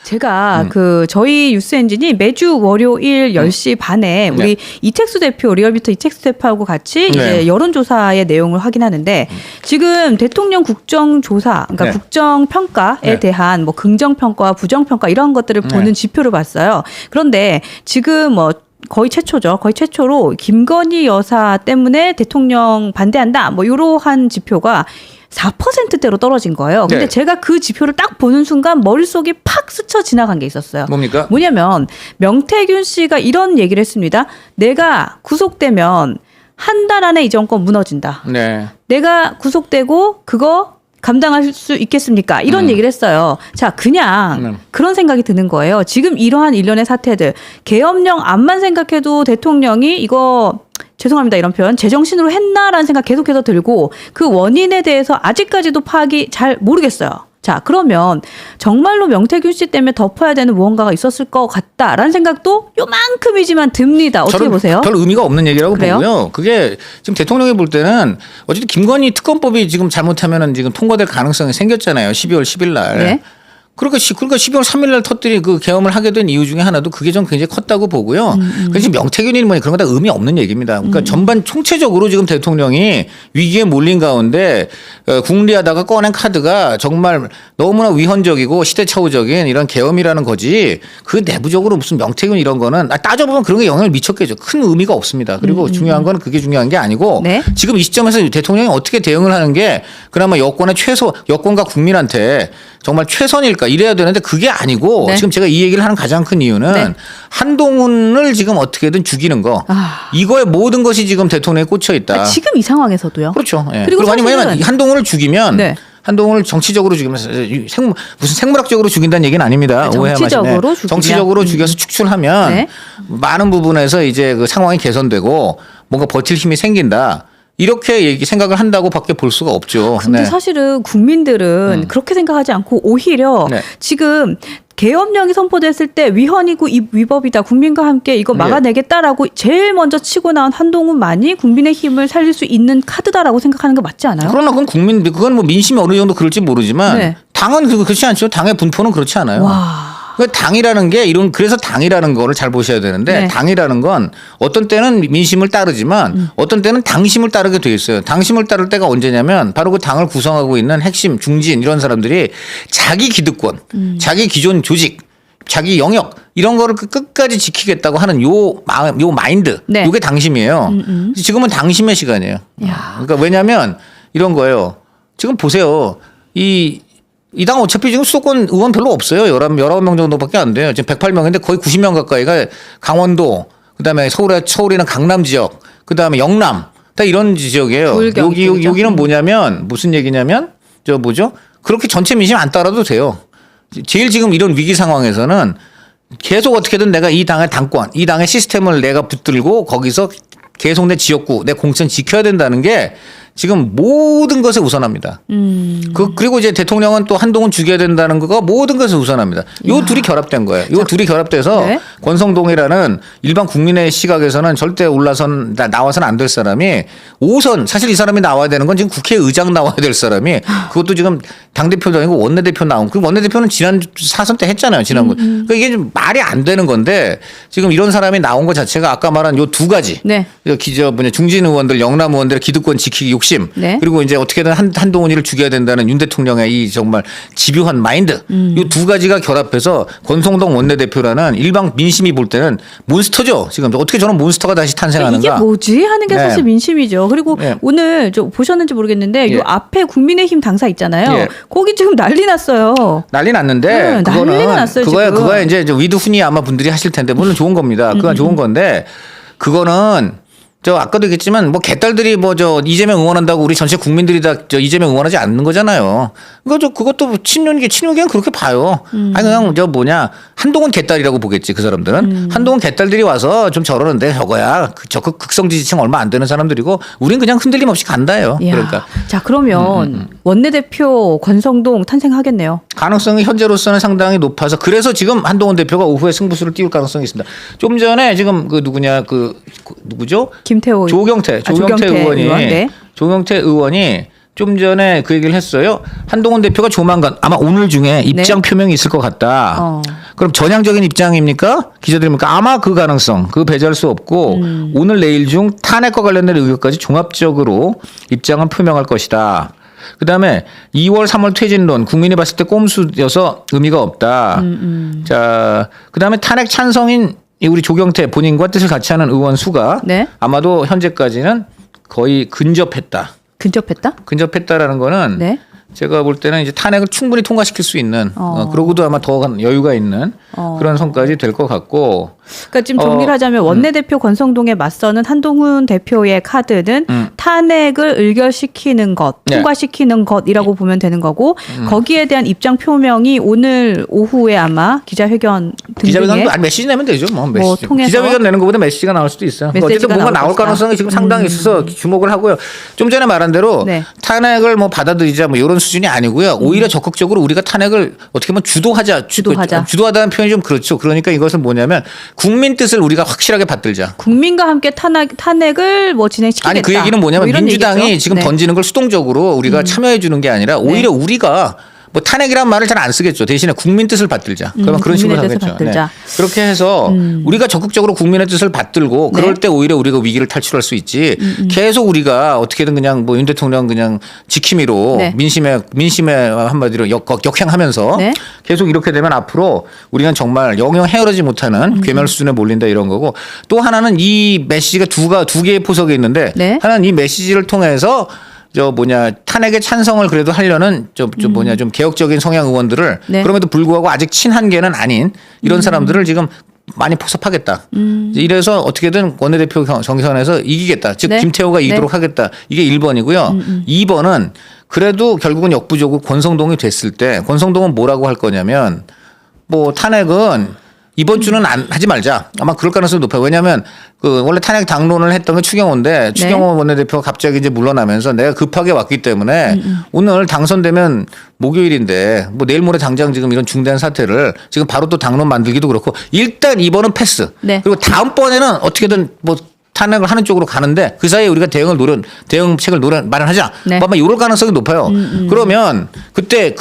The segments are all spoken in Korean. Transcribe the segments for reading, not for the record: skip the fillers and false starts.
제가 저희 뉴스 엔진이 매주 월요일 10시 반에 우리 이택수 대표, 리얼미터 이택수 대표하고 같이 이제 여론조사의 내용을 확인하는데 지금 대통령 국정조사, 그러니까 국정평가에 대한 뭐 긍정평가와 부정평가 이런 것들을 보는 지표를 봤어요. 그런데 지금 뭐 거의 최초죠. 거의 최초로 김건희 여사 때문에 대통령 반대한다. 뭐 이러한 지표가 4%대로 떨어진 거예요. 근데 제가 그 지표를 딱 보는 순간 머릿속에 팍 스쳐 지나간 게 있었어요. 뭡니까? 뭐냐면 명태균 씨가 이런 얘기를 했습니다. 내가 구속되면 한 달 안에 이 정권 무너진다. 내가 구속되고 그거 감당할 수 있겠습니까? 이런 얘기를 했어요. 자, 그냥 그런 생각이 드는 거예요. 지금 이러한 일련의 사태들, 계엄령 안만 생각해도 대통령이 이거 죄송합니다 이런 표현 제정신으로 했나라는 생각 계속해서 들고 그 원인에 대해서 아직까지도 파악이 잘 모르겠어요. 자, 그러면 정말로 명태균 씨 때문에 덮어야 되는 무언가가 있었을 것 같다라는 생각도 요만큼이지만 듭니다. 어떻게 보세요? 별 의미가 없는 얘기라고 그래요? 보고요. 그게 지금 대통령이 볼 때는 어쨌든 김건희 특검법이 지금 잘못하면은 지금 통과될 가능성이 생겼잖아요. 12월 10일 날. 네. 그러니까 12월 3일 날 터뜨린 그 계엄을 하게 된 이유 중에 하나도 그게 좀 굉장히 컸다고 보고요. 그래서 명태균이 뭐 그런 거 다 의미 없는 얘기입니다. 그러니까 전반 총체적으로 지금 대통령이 위기에 몰린 가운데 궁리하다가 꺼낸 카드가 정말 너무나 위헌적이고 시대착오적인 이런 계엄이라는 거지 그 내부적으로 무슨 명태균 이런 거는 따져보면 그런 게 영향을 미쳤겠죠. 큰 의미가 없습니다. 그리고 중요한 건 그게 중요한 게 아니고 지금 이 시점에서 대통령이 어떻게 대응을 하는 게 그나마 여권과 국민한테 정말 최선일까 이래야 되는데 그게 아니고 지금 제가 이 얘기를 하는 가장 큰 이유는 한동훈을 지금 어떻게든 죽이는 거 이거에 모든 것이 지금 대통령에 꽂혀 있다. 지금 이 상황에서도요? 그렇죠. 그리고 아니면 한동훈을 죽이면 한동훈을 정치적으로 죽이면서 무슨 생물학적으로 죽인다는 얘기는 아닙니다. 정치적으로 죽이면. 정치적으로 죽여서 축출하면 많은 부분에서 이제 그 상황이 개선되고 뭔가 버틸 힘이 생긴다. 이렇게 생각을 한다고 밖에 볼 수가 없죠. 근데 사실은 국민들은 그렇게 생각하지 않고 오히려 지금 계엄령이 선포됐을 때 위헌이고 위법이다. 국민과 함께 이거 막아내겠다라고 제일 먼저 치고 나온 한동훈만이 국민의 힘을 살릴 수 있는 카드다라고 생각하는 거 맞지 않아요? 그러나 그건 뭐 민심이 어느 정도 그럴지 모르지만 당은 그렇지 않죠. 당의 분포는 그렇지 않아요. 와. 당이라는 게 그래서 당이라는 거를 잘 보셔야 되는데 당이라는 건 어떤 때는 민심을 따르지만 어떤 때는 당심을 따르게 돼 있어요. 당심을 따를 때가 언제냐면 바로 그 당을 구성하고 있는 핵심, 중진 이런 사람들이 자기 기득권, 자기 기존 조직, 자기 영역 이런 거를 끝까지 지키겠다고 하는 요 마인드, 요게 당심이에요. 지금은 당심의 시간이에요. 그러니까 왜냐하면 이런 거예요. 지금 보세요. 이 당 어차피 지금 수도권 의원 별로 없어요. 19명 정도밖에 안 돼요. 지금 108명인데 거의 90명 가까이가 강원도, 그다음에 서울이나 강남 지역, 그다음에 영남 다 이런 지역이에요. 여기는 뭐냐면 무슨 얘기냐면 그렇게 전체 민심 안 따라도 돼요. 제일 지금 이런 위기 상황에서는 계속 어떻게든 내가 이 당의 당권, 이 당의 시스템을 내가 붙들고 거기서 계속 내 지역구, 내 공천 지켜야 된다는 게 지금 모든 것에 우선합니다. 그리고 이제 대통령은 또 한동훈 죽여야 된다는 거가 모든 것에 우선합니다. 요 둘이 결합된 거예요. 요 둘이 결합돼서 권성동이라는 일반 국민의 시각에서는 절대 나와서는 안 될 사람이 5선, 사실 이 사람이 나와야 되는 건 지금 국회의장 나와야 될 사람이 그것도 지금 당대표도 아니고 원내대표 나온, 그 원내대표는 지난 사선 때 했잖아요. 지난번. 그러니까 이게 좀 말이 안 되는 건데 지금 이런 사람이 나온 것 자체가 아까 말한 요 두 가지. 중진 의원들, 영남 의원들의 기득권 지키기 욕심. 그리고 이제 어떻게든 한동훈이를 죽여야 된다는 윤 대통령의 이 정말 집요한 마인드. 이 두 가지가 결합해서 권성동 원내대표라는 일반 민심이 볼 때는 몬스터죠. 지금 어떻게 저런 몬스터가 다시 탄생하는가. 이게 뭐지 하는 게 사실 민심이죠. 그리고 오늘 보셨는지 모르겠는데 요 앞에 국민의힘 당사 있잖아요. 거기 지금 난리 났어요. 난리 났는데 난리가 났어요. 그거야 이제 위드훈이 아마 분들이 하실 텐데 물론 좋은 겁니다. 그건 좋은 건데 그거는 아까도 얘기했지만 개딸들이 이재명 응원한다고 우리 전체 국민들이 다 이재명 응원하지 않는 거잖아요. 그것도 친윤계는 그렇게 봐요. 아니 그냥 한동훈 개딸이라고 보겠지 그 사람들은. 한동훈 개딸들이 와서 좀 저러는데 저거야. 극성 지지층 얼마 안 되는 사람들이고 우린 그냥 흔들림 없이 간다요. 그러니까. 자, 그러면 원내대표 권성동 탄생하겠네요. 가능성이 현재로서는 상당히 높아서 그래서 지금 한동훈 대표가 오후에 승부수를 띄울 가능성이 있습니다. 좀 전에 지금 누구죠? 김태호 조경태 의원이 조경태 의원이 좀 전에 그 얘기를 했어요. 한동훈 대표가 조만간 아마 오늘 중에 입장 표명이 있을 것 같다. 그럼 전향적인 입장입니까? 기자들입니까? 아마 그 가능성, 그 배제할 수 없고 오늘 내일 중 탄핵과 관련된 의혹까지 종합적으로 입장은 표명할 것이다. 그다음에 2월 3월 퇴진론 국민이 봤을 때 꼼수여서 의미가 없다. 자, 그다음에 탄핵 찬성인 우리 조경태 본인과 뜻을 같이 하는 의원 수가 아마도 현재까지는 거의 근접했다. 근접했다라는 거는 제가 볼 때는 이제 탄핵을 충분히 통과시킬 수 있는 그러고도 아마 더 여유가 있는 그런 선까지 될 것 같고. 그러니까 지금 정리를 하자면 원내대표 권성동에 맞서는 한동훈 대표의 카드는 탄핵을 의결시키는 것, 통과시키는 것이라고 보면 되는 거고 거기에 대한 입장 표명이 오늘 오후에 아마 기자회견 등등에 기자회견도 메시지 내면 되죠. 뭐 메시지. 통해서 기자회견 내는 것보다 메시지가 나올 수도 있어요. 어쨌든 뭔가 나올 가능성이 지금 상당히 있어서 주목을 하고요. 좀 전에 말한 대로 탄핵을 뭐 받아들이자 뭐 이런 수준이 아니고요. 오히려 적극적으로 우리가 탄핵을 어떻게 보면 주도하다는 표현이 좀 그렇죠. 그러니까 이것은 뭐냐면 국민 뜻을 우리가 확실하게 받들자. 국민과 함께 탄핵을 뭐 진행시키겠다. 아니 그 얘기는 뭐냐면 뭐 민주당이 얘기죠. 지금 던지는 걸 수동적으로 우리가 참여해 주는 게 아니라 오히려 우리가 뭐 탄핵이란 말을 잘 안 쓰겠죠. 대신에 국민 뜻을 받들자. 그러면 그런 식으로 하겠죠. 그렇게 해서 우리가 적극적으로 국민의 뜻을 받들고 그럴 때 오히려 우리가 위기를 탈출할 수 있지. 계속 우리가 어떻게든 그냥 뭐 윤 대통령 그냥 지킴이로 민심에 한마디로 역행하면서 계속 이렇게 되면 앞으로 우리는 정말 영영 헤어지지 못하는 괴멸 수준에 몰린다 이런 거고 또 하나는 이 메시지가 두 개의 포석이 있는데 하나는 이 메시지를 통해서 탄핵에 찬성을 그래도 하려는 좀 개혁적인 성향 의원들을 그럼에도 불구하고 아직 친한계는 아닌 이런 사람들을 지금 많이 포섭하겠다. 이래서 어떻게든 원내대표 경선에서 이기겠다. 즉 김태호가 이기도록 하겠다. 이게 1번이고요. 2번은 그래도 결국은 역부족으로 권성동이 됐을 때 권성동은 뭐라고 할 거냐면 뭐 탄핵은 이번 주는 하지 말자. 아마 그럴 가능성이 높아요. 왜냐하면 그 원래 탄핵 당론을 했던 게 추경호인데 추경호 원내대표가 갑자기 이제 물러나면서 내가 급하게 왔기 때문에 오늘 당선되면 목요일인데 뭐 내일 모레 당장 지금 이런 중대한 사태를 지금 바로 또 당론 만들기도 그렇고 일단 이번은 패스. 그리고 다음번에는 어떻게든 뭐 탄핵을 하는 쪽으로 가는데 그 사이에 우리가 대응책을 마련하자. 아마 이럴 가능성이 높아요. 그러면 그때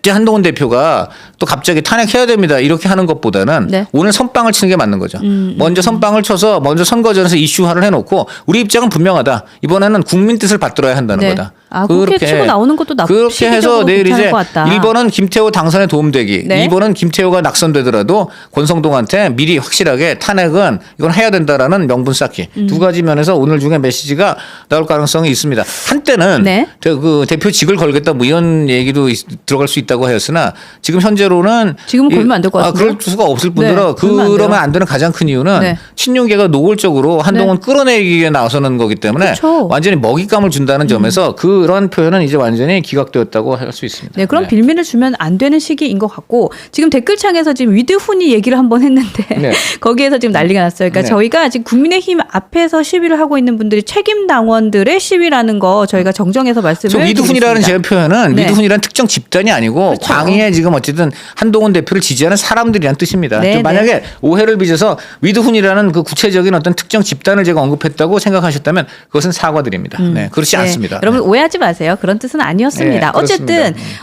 한동훈 대표가 또 갑자기 탄핵해야 됩니다. 이렇게 하는 것보다는 오늘 선빵을 치는 게 맞는 거죠. 먼저 선빵을 쳐서 먼저 선거전에서 이슈화를 해놓고 우리 입장은 분명하다. 이번에는 국민 뜻을 받들어야 한다는 거다. 그렇게 치고 나오는 것도 그렇게 해서 내일 이제 1번은 김태호 당선에 도움되기 2번은 김태호가 낙선되더라도 권성동한테 미리 확실하게 탄핵은 이건 해야 된다라는 명분 쌓기 두 가지 면에서 오늘 중에 메시지가 나올 가능성이 있습니다. 한때는 그 대표직을 걸겠다 뭐 이런 얘기도 들어갈 수 있다고 하였으나 지금 현재로는 지금 걸면 안 될 것 같은데 그럴 수가 없을 뿐더러 그러면 안 되는 가장 큰 이유는 친윤계가 노골적으로 한동훈 끌어내기 위해 나서는 거기 때문에 완전히 먹잇감을 준다는 점에서 그런 표현은 이제 완전히 기각되었다고 할 수 있습니다. 그럼 빌미를 주면 안 되는 시기인 것 같고 지금 댓글창에서 지금 위드훈이 얘기를 한번 했는데 거기에서 지금 난리가 났어요. 그러니까 저희가 지금 국민의힘 앞에서 시위를 하고 있는 분들이 책임 당원들의 시위라는 거 저희가 정정해서 말씀을 위드훈이라는 제 표현은 위드훈이라는 특정 집단이 아니고 광의에 지금 어쨌든 한동훈 대표를 지지하는 사람들이란 뜻입니다. 만약에 오해를 빚어서 위드훈이라는 그 구체적인 어떤 특정 집단을 제가 언급했다고 생각하셨다면 그것은 사과드립니다. 그렇지 않습니다. 여러분 오해하지 마세요. 그런 뜻은 아니었습니다.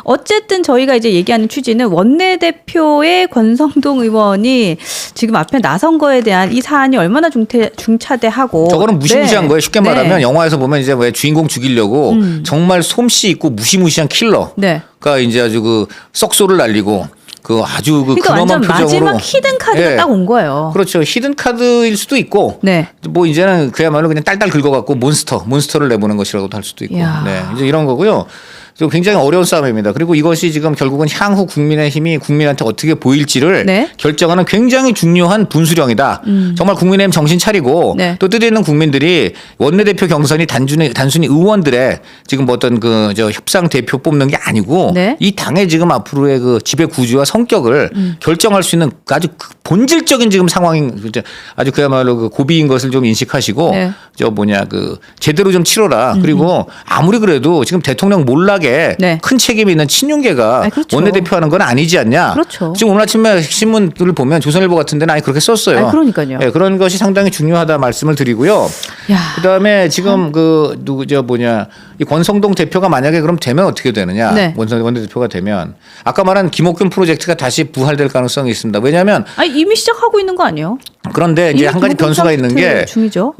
어쨌든 저희가 이제 얘기하는 취지는 원내대표의 권성동 의원이 지금 앞에 나선 거에 대한 이 사안이 얼마나 중차대하고 저거는 무시무시한 거예요. 쉽게 말하면 영화에서 보면 이제 왜 주인공 죽이려고 정말 솜씨 있고 무시무시한 킬러가 이제 아주 그 썩소를 날리고 그 아주 그 근엄한 표정으로 마지막 히든 카드가 딱 온 거예요. 그렇죠. 히든 카드일 수도 있고 뭐 이제는 그야말로 그냥 딸딸 긁어갖고 몬스터를 내보는 것이라고도 할 수도 있고 이제 이런 거고요. 굉장히 어려운 싸움입니다. 그리고 이것이 지금 결국은 향후 국민의힘이 국민한테 어떻게 보일지를 결정하는 굉장히 중요한 분수령이다. 정말 국민의힘 정신 차리고 또 뜻 있는 국민들이 원내대표 경선이 단순히 의원들의 지금 뭐 어떤 그 협상 대표 뽑는 게 아니고 이 당의 지금 앞으로의 그 지배 구조와 성격을 결정할 수 있는 아주 본질적인 지금 상황인 아주 그야말로 그 고비인 것을 좀 인식하시고 제대로 좀 치러라. 그리고 아무리 그래도 지금 대통령 몰락에 당에 네. 큰 책임이 있는 친윤계가 그렇죠. 원내대표하는 건 아니지 않냐. 그렇죠. 지금 오늘 아침에 신문들을 보면 조선일보 같은 데는 아예 그렇게 썼어요. 그러니까요. 네, 그런 것이 상당히 중요하다 말씀을 드리고요. 야, 그다음에 지금 그 누구죠 뭐냐 이 권성동 대표가 만약에 그럼 되면 어떻게 되느냐. 네. 원내대표가 되면 아까 말한 김옥균 프로젝트가 다시 부활될 가능성이 있습니다. 왜냐하면 이미 시작하고 있는 거 아니에요? 그런데 이제 한 가지 변수가 있는 게 중이죠.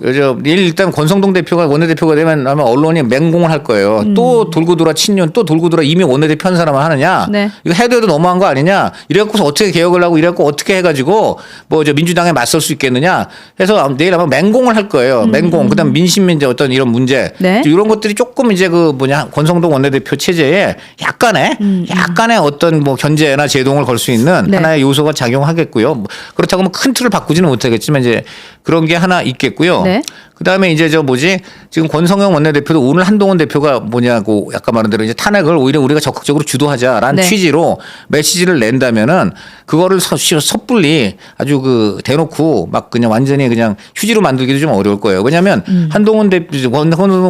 일단 권성동 대표가 원내대표가 되면 아마 언론이 맹공을 할 거예요. 또 돌고 돌아 친윤 또 돌고 돌아 이미 원내대표 한 사람을 하느냐. 네. 이거 해도 너무한 거 아니냐. 이래갖고서 어떻게 개혁을 하고 이래갖고 어떻게 해가지고 뭐 저 민주당에 맞설 수 있겠느냐. 해서 내일 아마 맹공을 할 거예요. 맹공. 그다음 민심 이제 어떤 이런 문제. 네. 이런 것들이 조금 이제 그 뭐냐 권성동 원내대표 체제에 약간의 어떤 뭐 견제나 제동을 걸 수 있는 네. 하나의 요소가 작용하겠고요. 뭐 그렇다고 뭐 큰 틀을 바꾸지는 못하겠지만 이제 그런 게 하나 있겠고요. 네. 그다음에 이제 지금 권성영 원내대표도 오늘 한동훈 대표가 뭐냐고 약간 말한 대로 이제 탄핵을 오히려 우리가 적극적으로 주도하자라는 네. 취지로 메시지를 낸다면은 그거를 섣불리 아주 그 대놓고 막 그냥 완전히 그냥 휴지로 만들기도 좀 어려울 거예요. 왜냐하면 한동훈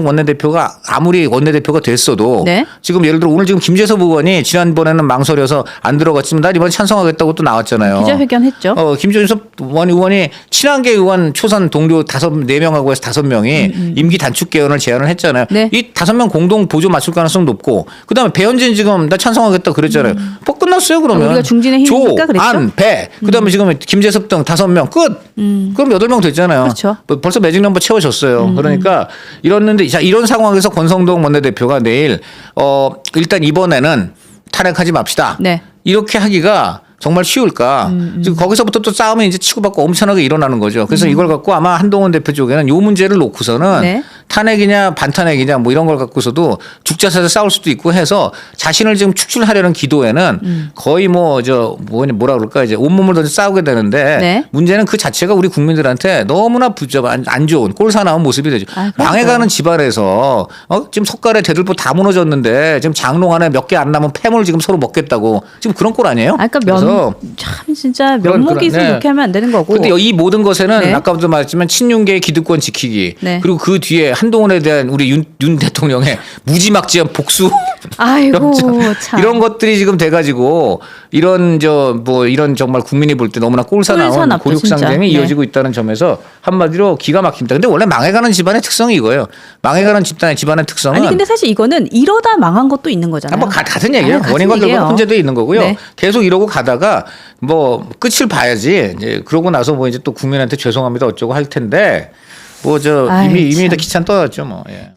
원내대표가 아무리 원내대표가 됐어도 네. 지금 예를 들어 오늘 지금 김재섭 의원이 지난번에는 망설여서 안 들어갔지만 나 이번에 찬성하겠다고 또 나왔잖아요. 기자회견했죠. 김재섭 의원이 친한계 의원 초선 동료 4명하고 해서 5명이 임기 단축 개헌을 제안을 했잖아요. 네. 이 5명 공동 보조 맞출 가능성 높고 그다음에 배현진 지금 나 찬성하겠다 그랬잖아요. 뭐 끝났어요 그러면. 우리가 중진의 힘이니까 그랬죠. 안, 배. 그다음에 지금 김재섭 등 5명 끝. 그럼 8명 됐잖아요. 그렇죠. 벌써 매직 넘버 채워졌어요. 그러니까 이랬는데 자 이런 상황에서 권성동 원내대표가 내일 일단 이번에는 탄핵하지 맙시다. 네. 이렇게 하기가 정말 쉬울까? 지금 거기서부터 또 싸움이 이제 치고받고 엄청나게 일어나는 거죠. 그래서 이걸 갖고 아마 한동훈 대표 쪽에는 요 문제를 놓고서는 네. 탄핵이냐 반탄핵이냐 뭐 이런 걸 갖고서도 죽자사자 싸울 수도 있고 해서 자신을 지금 축출하려는 기도에는 거의 뭐라 그럴까 이제 온몸을 던져 싸우게 되는데 네. 문제는 그 자체가 우리 국민들한테 너무나 안 좋은 꼴사나운 모습이 되죠. 망해가는 집안에서 지금 석가래 대들보 다 무너졌는데 지금 장롱 안에 몇 개 안 남은 폐물 지금 서로 먹겠다고 지금 그런 꼴 아니에요? 그러니까 참 진짜 면목이 있으면 이렇게 하면 안 되는 거고. 근데 이 모든 것에는 네. 아까부터 말했지만 친윤계의 기득권 지키기 네. 그리고 그 뒤에 한동훈에 대한 우리 윤 대통령의 무지막지한 복수 아이고 참. 이런 것들이 지금 돼가지고 이런 정말 국민이 볼 때 너무나 꼴사나운 꼴사납죠, 고육상쟁이 진짜. 이어지고 있다는 점에서 한마디로 기가 막힙니다. 근데 원래 망해가는 집안의 특성이 이거예요. 망해가는 집안의 특성은 아니 근데 사실 이거는 이러다 망한 것도 있는 거잖아요. 뭐 같은 얘기예요. 같은 원인과 얘기예요. 결과는 혼재도 있는 거고요. 네. 계속 이러고 가다가 뭐 끝을 봐야지. 이제 그러고 나서 뭐 이제 또 국민한테 죄송합니다 어쩌고 할 텐데 이미 다 기찬 떠났죠 뭐. 예.